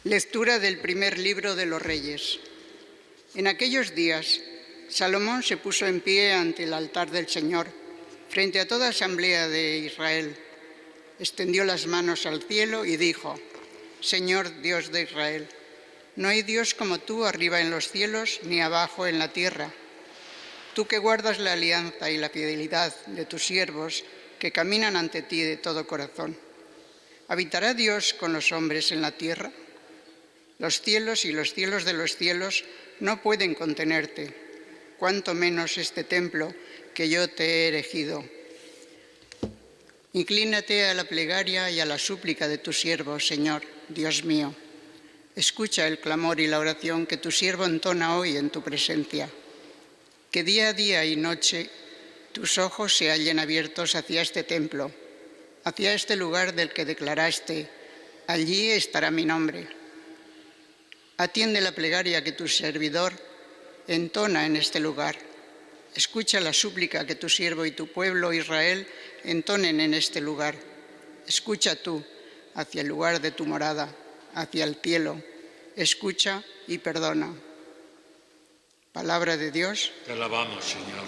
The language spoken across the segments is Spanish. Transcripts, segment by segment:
Lectura del primer libro de los Reyes. En aquellos días, Salomón se puso en pie ante el altar del Señor, frente a toda asamblea de Israel. Extendió las manos al cielo y dijo: Señor Dios de Israel, no hay Dios como tú arriba en los cielos ni abajo en la tierra. Tú que guardas la alianza y la fidelidad de tus siervos que caminan ante ti de todo corazón. ¿Habitará Dios con los hombres en la tierra? Los cielos y los cielos de los cielos no pueden contenerte, cuanto menos este templo que yo te he erigido. Inclínate a la plegaria y a la súplica de tu siervo, Señor, Dios mío. Escucha el clamor y la oración que tu siervo entona hoy en tu presencia. Que día a día y noche tus ojos se hallen abiertos hacia este templo, hacia este lugar del que declaraste: allí estará mi nombre. Atiende la plegaria que tu servidor entona en este lugar. Escucha la súplica que tu siervo y tu pueblo Israel entonen en este lugar. Escucha tú hacia el lugar de tu morada, hacia el cielo. Escucha y perdona. Palabra de Dios. Te alabamos, Señor.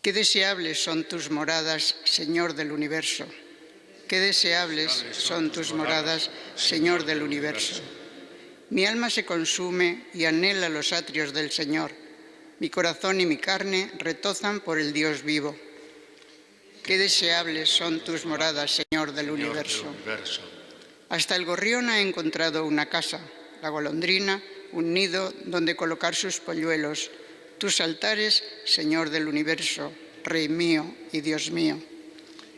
Qué deseables son tus moradas, Señor del universo. Qué deseables son tus moradas, Señor del universo. Mi alma se consume y anhela los atrios del Señor. Mi corazón y mi carne retozan por el Dios vivo. Qué deseables son tus moradas, Señor del universo. Hasta el gorrión ha encontrado una casa, la golondrina un nido donde colocar sus polluelos. Tus altares, Señor del universo, Rey mío y Dios mío.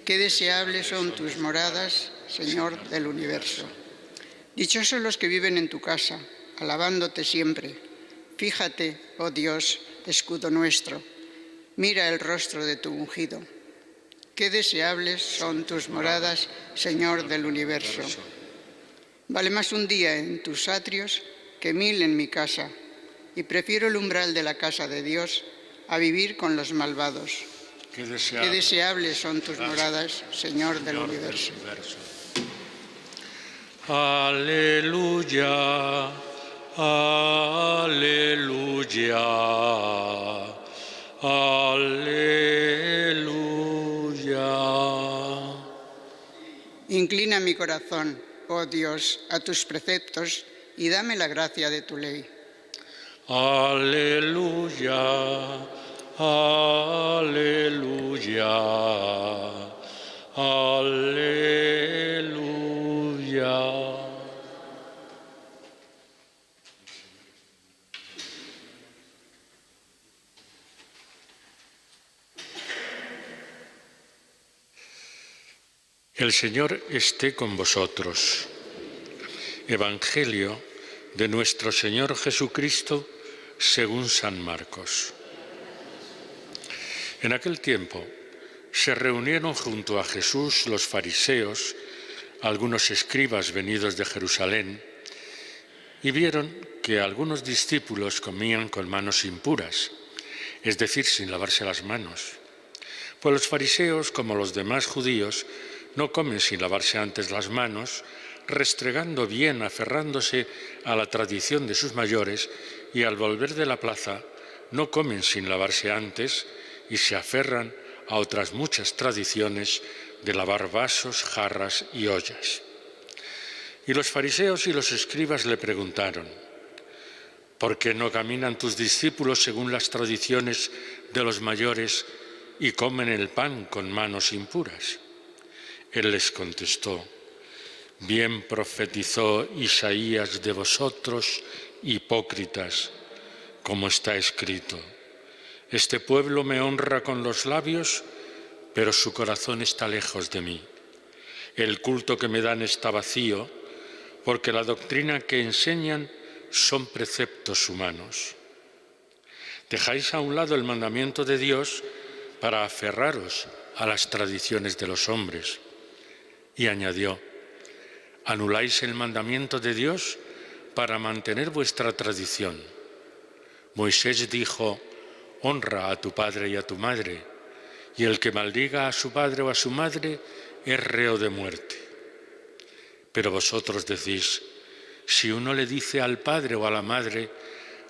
Qué deseables son tus moradas, Señor del universo. Dichosos los que viven en tu casa, alabándote siempre. Fíjate, oh Dios, escudo nuestro, mira el rostro de tu ungido. Qué deseables son tus moradas, Señor del universo. Vale más un día en tus atrios que 1000 en mi casa, y prefiero el umbral de la casa de Dios a vivir con los malvados. Qué deseables son tus moradas, Señor del universo. Aleluya, aleluya, aleluya. Inclina mi corazón, oh Dios, a tus preceptos y dame la gracia de tu ley. Aleluya, aleluya, aleluya. El Señor esté con vosotros. Evangelio de nuestro Señor Jesucristo según San Marcos. En aquel tiempo se reunieron junto a Jesús los fariseos, algunos escribas venidos de Jerusalén, y vieron que algunos discípulos comían con manos impuras, es decir, sin lavarse las manos. Pues los fariseos, como los demás judíos, no comen sin lavarse antes las manos, restregando bien, aferrándose a la tradición de sus mayores, y al volver de la plaza no comen sin lavarse antes y se aferran a otras muchas tradiciones de lavar vasos, jarras y ollas. Y los fariseos y los escribas le preguntaron: ¿por qué no caminan tus discípulos según las tradiciones de los mayores y comen el pan con manos impuras? Él les contestó: bien profetizó Isaías de vosotros, hipócritas, como está escrito: este pueblo me honra con los labios, pero su corazón está lejos de mí. El culto que me dan está vacío, porque la doctrina que enseñan son preceptos humanos. Dejáis a un lado el mandamiento de Dios para aferraros a las tradiciones de los hombres. Y añadió: anuláis el mandamiento de Dios para mantener vuestra tradición. Moisés dijo: honra a tu padre y a tu madre, y el que maldiga a su padre o a su madre es reo de muerte. Pero vosotros decís: Si uno le dice al padre o a la madre,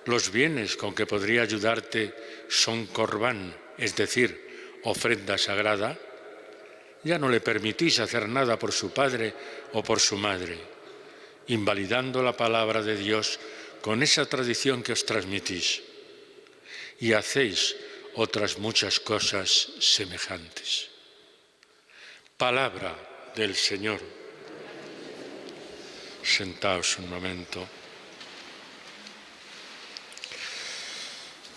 los bienes con que podría ayudarte son corbán, es decir, ofrenda sagrada, ya no le permitís hacer nada por su padre o por su madre, invalidando la palabra de Dios con esa tradición que os transmitís. Y hacéis otras muchas cosas semejantes. Palabra del Señor. Sentaos un momento.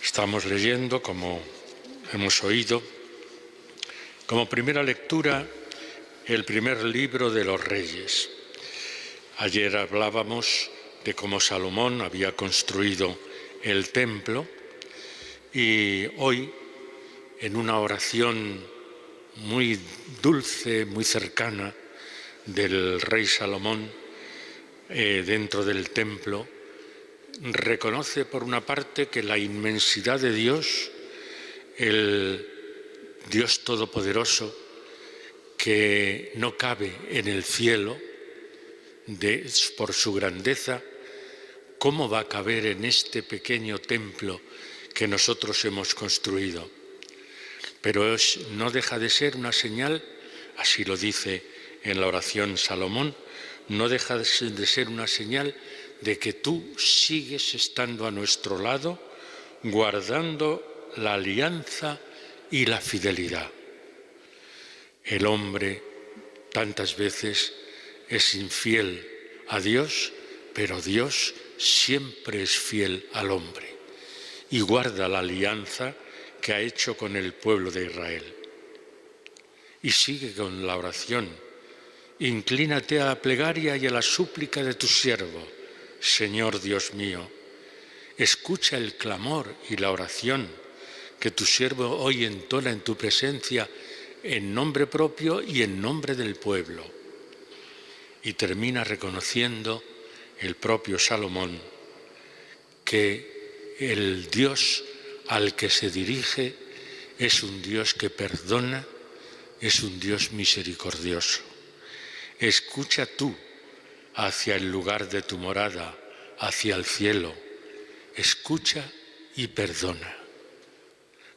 Estamos leyendo, como hemos oído, como primera lectura, el primer libro de los Reyes. Ayer hablábamos de cómo Salomón había construido el templo y hoy, en una oración muy dulce, muy cercana del rey Salomón, dentro del templo, reconoce por una parte que la inmensidad de Dios, el Dios Todopoderoso, que no cabe en el cielo por su grandeza, ¿cómo va a caber en este pequeño templo que nosotros hemos construido? Pero no deja de ser una señal, así lo dice en la oración Salomón, no deja de ser una señal de que tú sigues estando a nuestro lado, guardando la alianza y la fidelidad. El hombre tantas veces es infiel a Dios, pero Dios siempre es fiel al hombre y guarda la alianza que ha hecho con el pueblo de Israel. Y sigue con la oración: inclínate a la plegaria y a la súplica de tu siervo, Señor Dios mío. Escucha el clamor y la oración que tu siervo hoy entona en tu presencia en nombre propio y en nombre del pueblo. Y termina reconociendo el propio Salomón que el Dios al que se dirige es un Dios que perdona, es un Dios misericordioso. Escucha tú hacia el lugar de tu morada, hacia el cielo. Escucha y perdona.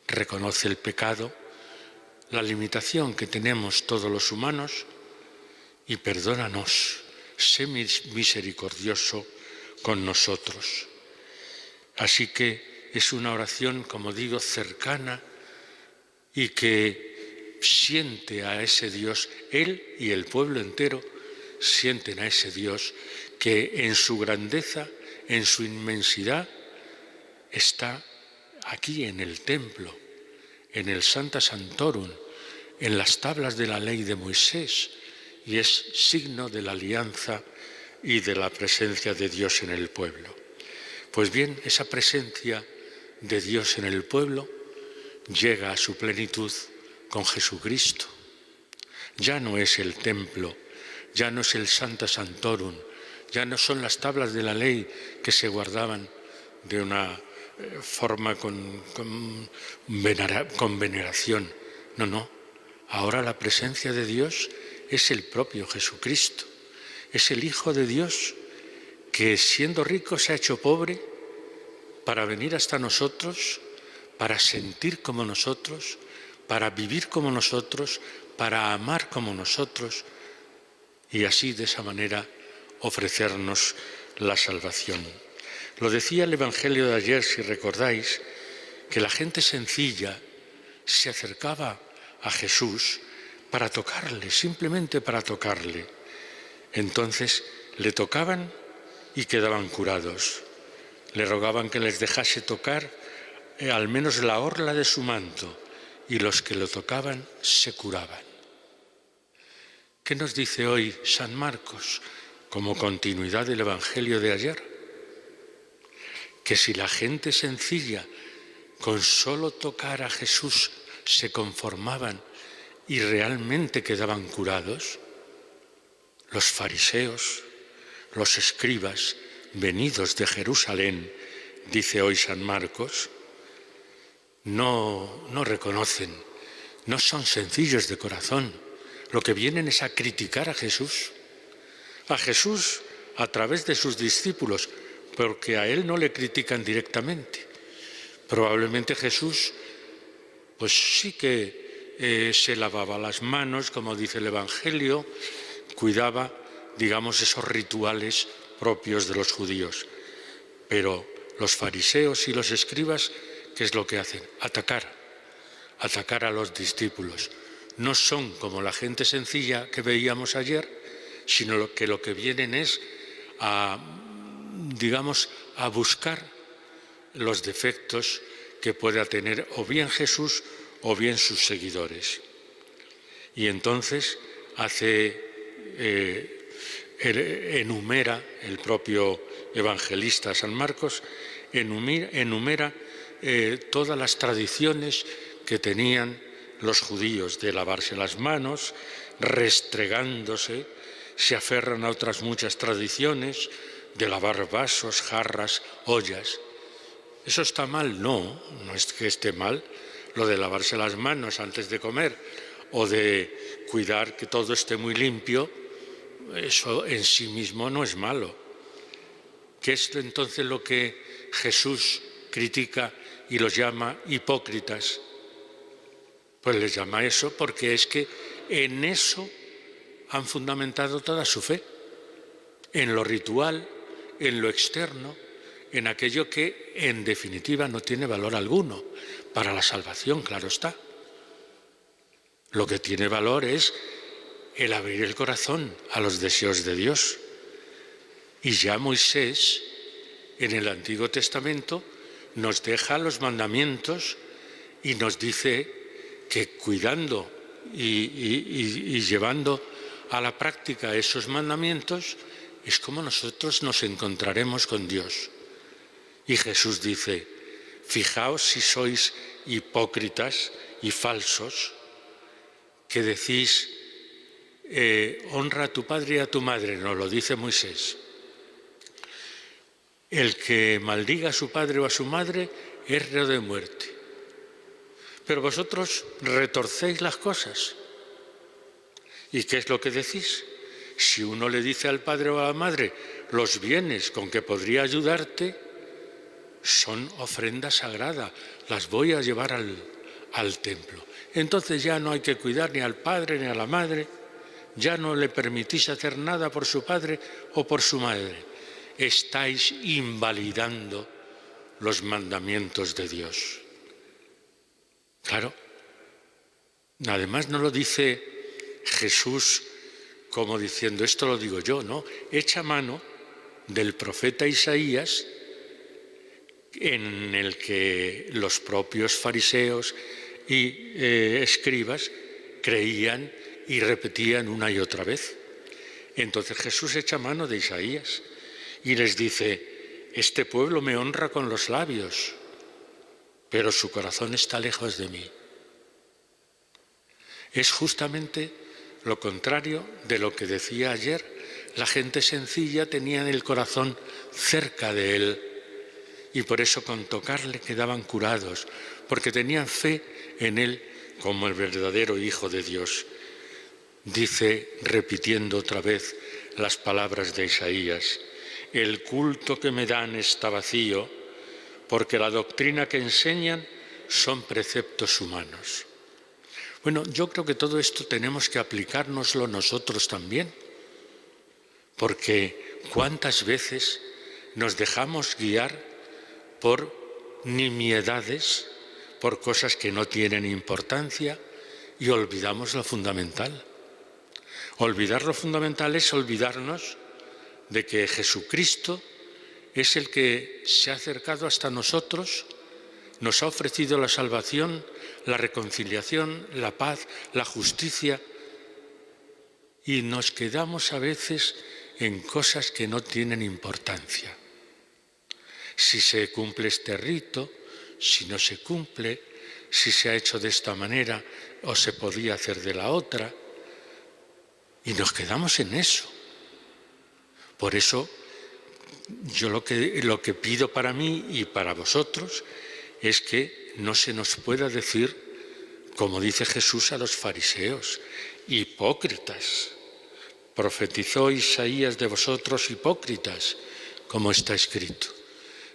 Reconoce el pecado, la limitación que tenemos todos los humanos y perdónanos. Sé misericordioso con nosotros. Así que es una oración, como digo, cercana y que siente a ese Dios. Él y el pueblo entero sienten a ese Dios que en su grandeza, en su inmensidad, está aquí en el templo, en el Sancta Sanctorum, en las tablas de la ley de Moisés, y es signo de la alianza y de la presencia de Dios en el pueblo. Pues bien, esa presencia de Dios en el pueblo llega a su plenitud con Jesucristo. Ya no es el templo, ya no es el Sancta Sanctorum, ya no son las tablas de la ley que se guardaban de una forma con veneración. No. Ahora la presencia de Dios es el propio Jesucristo. Es el Hijo de Dios que, siendo rico, se ha hecho pobre para venir hasta nosotros, para sentir como nosotros, para vivir como nosotros, para amar como nosotros y así, de esa manera, ofrecernos la salvación. Lo decía el Evangelio de ayer, si recordáis, que la gente sencilla se acercaba a Jesús para tocarle, simplemente para tocarle. Entonces le tocaban y quedaban curados. Le rogaban que les dejase tocar al menos la orla de su manto, y los que lo tocaban se curaban. ¿Qué nos dice hoy San Marcos como continuidad del Evangelio de ayer? Que si la gente sencilla con solo tocar a Jesús se conformaban y realmente quedaban curados, los fariseos, los escribas venidos de Jerusalén, dice hoy San Marcos, no reconocen, no son sencillos de corazón. Lo que vienen es a criticar a Jesús, a través de sus discípulos, porque a él no le critican directamente. Probablemente Jesús, pues sí que se lavaba las manos, como dice el Evangelio, cuidaba, digamos, esos rituales propios de los judíos. Pero los fariseos y los escribas, ¿qué es lo que hacen? Atacar a los discípulos. No son como la gente sencilla que veíamos ayer, sino que lo que vienen es a buscar los defectos que pueda tener o bien Jesús o bien sus seguidores. Y entonces enumera el propio evangelista San Marcos, enumera todas las tradiciones que tenían los judíos de lavarse las manos, restregándose, se aferran a otras muchas tradiciones de lavar vasos, jarras, ollas. ¿Eso está mal? No es que esté mal lo de lavarse las manos antes de comer o de cuidar que todo esté muy limpio. Eso en sí mismo no es malo. ¿Qué es entonces lo que Jesús critica y los llama hipócritas? Pues les llama eso porque es que en eso han fundamentado toda su fe, en lo ritual, en lo externo, en aquello que en definitiva no tiene valor alguno para la salvación, claro está. Lo que tiene valor es el abrir el corazón a los deseos de Dios. Y ya Moisés, en el Antiguo Testamento, nos deja los mandamientos y nos dice que cuidando y llevando a la práctica esos mandamientos es como nosotros nos encontraremos con Dios. Y Jesús dice, fijaos si sois hipócritas y falsos, que decís, honra a tu padre y a tu madre, nos lo dice Moisés. El que maldiga a su padre o a su madre es reo de muerte. Pero vosotros retorcéis las cosas. ¿Y qué es lo que decís? Si uno le dice al padre o a la madre, los bienes con que podría ayudarte son ofrenda sagrada, las voy a llevar al templo. Entonces ya no hay que cuidar ni al padre ni a la madre, ya no le permitís hacer nada por su padre o por su madre. Estáis invalidando los mandamientos de Dios. Claro, además no lo dice Jesús como diciendo, esto lo digo yo, ¿no? Echa mano del profeta Isaías, en el que los propios fariseos y escribas creían y repetían una y otra vez. Entonces Jesús echa mano de Isaías y les dice, este pueblo me honra con los labios, pero su corazón está lejos de mí. Es justamente lo contrario de lo que decía ayer. La gente sencilla tenía el corazón cerca de él y por eso con tocarle quedaban curados, porque tenían fe en él como el verdadero Hijo de Dios. Dice, repitiendo otra vez las palabras de Isaías, el culto que me dan está vacío, porque la doctrina que enseñan son preceptos humanos. Bueno, yo creo que todo esto tenemos que aplicárnoslo nosotros también, porque ¿cuántas veces nos dejamos guiar por nimiedades, por cosas que no tienen importancia y olvidamos lo fundamental? Olvidar lo fundamental es olvidarnos de que Jesucristo es el que se ha acercado hasta nosotros, nos ha ofrecido la salvación, la reconciliación, la paz, la justicia, y nos quedamos a veces en cosas que no tienen importancia. Si se cumple este rito, si no se cumple, si se ha hecho de esta manera o se podía hacer de la otra, y nos quedamos en eso. Por eso yo lo que pido para mí y para vosotros es que no se nos pueda decir, como dice Jesús a los fariseos, hipócritas, Profetizó Isaías de vosotros hipócritas, como está escrito.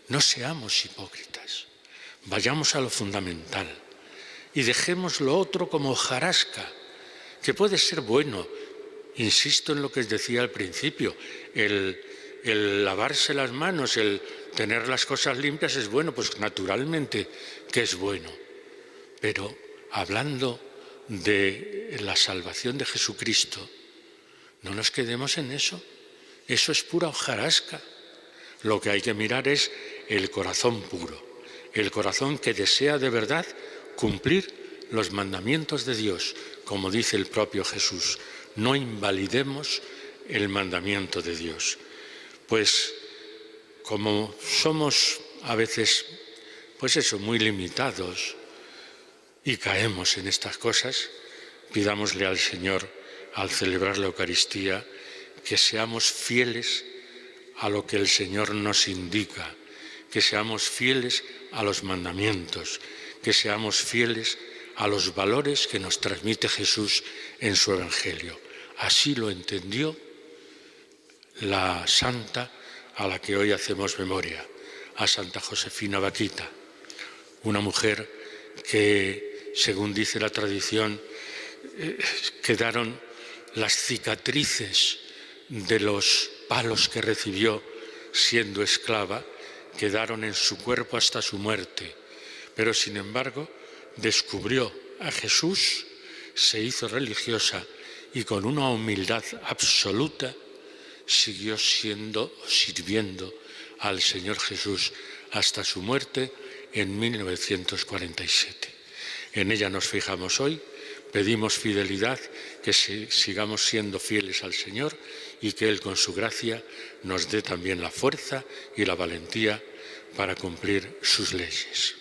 No seamos hipócritas, vayamos a lo fundamental y dejemos lo otro como hojarasca, que puede ser bueno. Insisto en lo que os decía al principio, el lavarse las manos, el tener las cosas limpias es bueno, pues naturalmente que es bueno. Pero hablando de la salvación de Jesucristo, no nos quedemos en eso. Eso es pura hojarasca. Lo que hay que mirar es el corazón puro, el corazón que desea de verdad cumplir los mandamientos de Dios, como dice el propio Jesús. No invalidemos el mandamiento de Dios. Pues como somos a veces, pues eso, muy limitados y caemos en estas cosas, pidámosle al Señor, al celebrar la Eucaristía, que seamos fieles a lo que el Señor nos indica, que seamos fieles a los mandamientos, que seamos fieles a los valores que nos transmite Jesús en su Evangelio. Así lo entendió la santa a la que hoy hacemos memoria, a Santa Josefina Baquita, una mujer que, según dice la tradición, quedaron las cicatrices de los palos que recibió siendo esclava, quedaron en su cuerpo hasta su muerte, pero sin embargo descubrió a Jesús, se hizo religiosa y con una humildad absoluta siguió sirviendo al Señor Jesús hasta su muerte en 1947. En ella nos fijamos hoy, pedimos fidelidad, que sigamos siendo fieles al Señor y que Él con su gracia nos dé también la fuerza y la valentía para cumplir sus leyes.